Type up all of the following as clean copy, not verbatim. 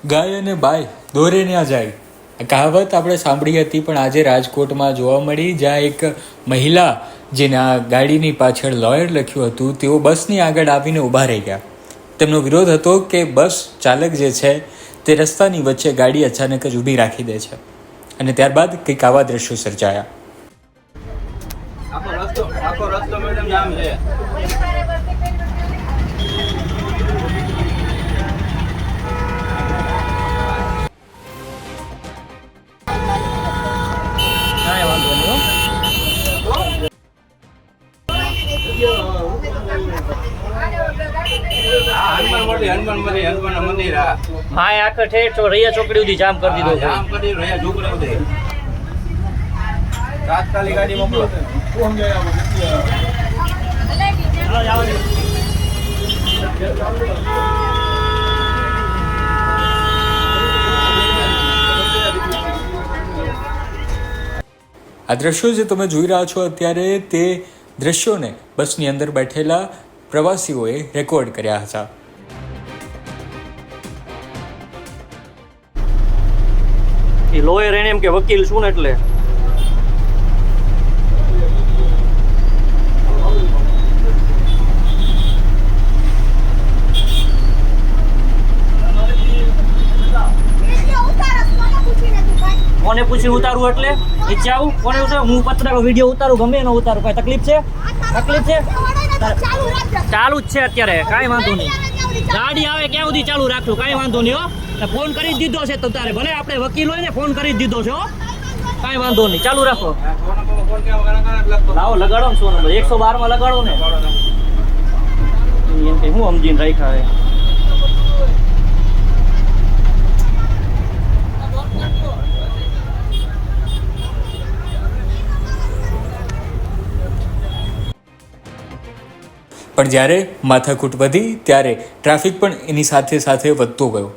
ગાય અને બાય દોરે ના જાય. આ કહાવત આપણે સાંભળી હતી, પણ આજે રાજકોટમાં જોવા મળી, જ્યાં એક મહિલા જેના ગાડીની પાછળ લોયર લખ્યું હતું, તેઓ બસની આગળ આવીને ઊભા રહી ગયા. તેમનો વિરોધ હતો કે બસ ચાલક જે છે તે રસ્તાની વચ્ચે ગાડી અચાનક જ ઊભી રાખી દે છે, અને ત્યારબાદ કંઈક આવા દ્રશ્યો સર્જાયા. આખો રસ્તો મેડમ જામ છે. હનુમાન મંદિર હા આખે ઠેઠ રૈયા ચોકડી સુધી જામ કરી દીધો. જામ કરી રહ્યા છોકરા બધે તાત્કાલિક ગાડી મોકલો. આ દ્રશ્યો જે તમે જોઈ રહ્યા છો અત્યારે, તે દ્રશ્યોને બસની અંદર બેઠેલા પ્રવાસીઓએ રેકોર્ડ કર્યા હતા. એ લોયર એને એમ કે વકીલ છું ને એટલે કોને પૂછી ઉતારું, એટલે ઈચ્છા આવું કોને ઉતારું? હું પત્રકાર વિડીયો ઉતારું, ગમે એનો ઉતારું. કઈ તકલીફ છે? ચાલુ જ છે અત્યારે, કાંઈ વાંધો નહીં. ગાડી આવે ક્યાં સુધી ચાલુ રાખશું, કાંઈ વાંધો નહીં. હો ફોન કરી જ દીધો છે તો તારે, ભલે આપણે વકીલ હોય ને, ફોન કરી જ દીધો છે. હો કાંઈ વાંધો નહીં, ચાલુ રાખો. લાવો લગાડો ને શું નંબર 112 માં લગાડો ને. એમ કે હું સમજીને રાખ્યા હે. પણ જ્યારે માથાકૂટ વધી ત્યારે ટ્રાફિક પણ એની સાથે સાથે વધતો ગયો.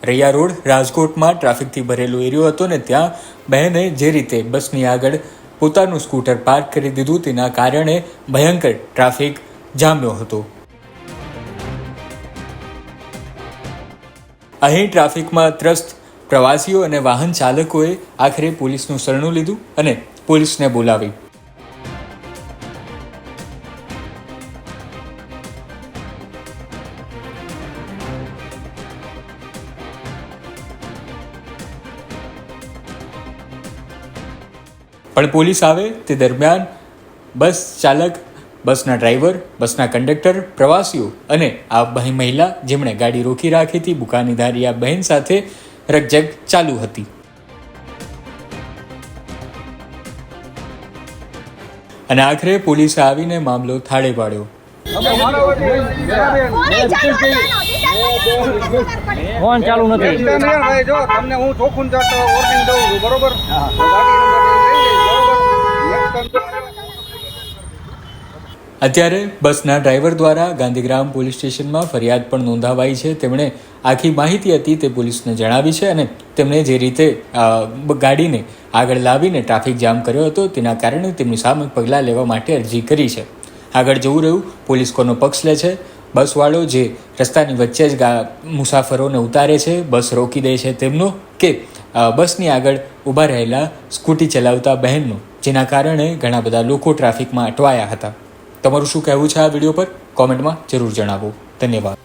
રૈયા રોડ રાજકોટમાં ટ્રાફિકથી ભરેલો એરિયો હતો ને ત્યાં બહેને જે રીતે બસની આગળ પોતાનું સ્કૂટર પાર્ક કરી દીધું, તેના કારણે ભયંકર ટ્રાફિક જામ્યો હતો. અહીં ટ્રાફિકમાં ત્રસ્ત પ્રવાસીઓ અને વાહન ચાલકોએ આખરે પોલીસનું શરણું લીધું અને પોલીસને બોલાવી. પણ પોલીસ આવે તે દરમિયાન બસ ચાલક, બસના ડ્રાઈવર, બસના કંડક્ટર, પ્રવાસીઓ અને આ મહિલા જેમણે ગાડી રોકી રાખી હતી, બુકાનીધારી આ બહેન સાથે રકઝક ચાલુ હતી. અને આખરે પોલીસે આવીને મામલો થાળે પાડ્યો. ફોન ચાલુ નથી. જો તમને હું ચોખ્ખું વોર્નિંગ દઉં છું, બરોબર? અત્યારે બસના ડ્રાઈવર દ્વારા ગાંધીગ્રામ પોલીસ સ્ટેશનમાં ફરિયાદ પણ નોંધાવાઈ છે. તેમણે આખી માહિતી હતી તે પોલીસને જણાવી છે અને તેમણે જે રીતે ગાડીને આગળ લાવીને ટ્રાફિક જામ કર્યો હતો, તેના કારણે તેમની સામે પગલાં લેવા માટે અરજી કરી છે. આગળ જવું રહ્યું, પોલીસ કોનો પક્ષ લે છે? બસવાળો જે રસ્તાની વચ્ચે જ મુસાફરોને ઉતારે છે, બસ રોકી દે છે તેમનો, કે બસની આગળ ઊભા રહેલા સ્કૂટી ચલાવતા બહેનનો, જેના કારણે ઘણા બધા લોકો ટ્રાફિકમાં અટવાયા હતા. તમારું શું કહેવું છે આ વિડીયો પર? કોમેન્ટમાં જરૂર જણાવો. ધન્યવાદ.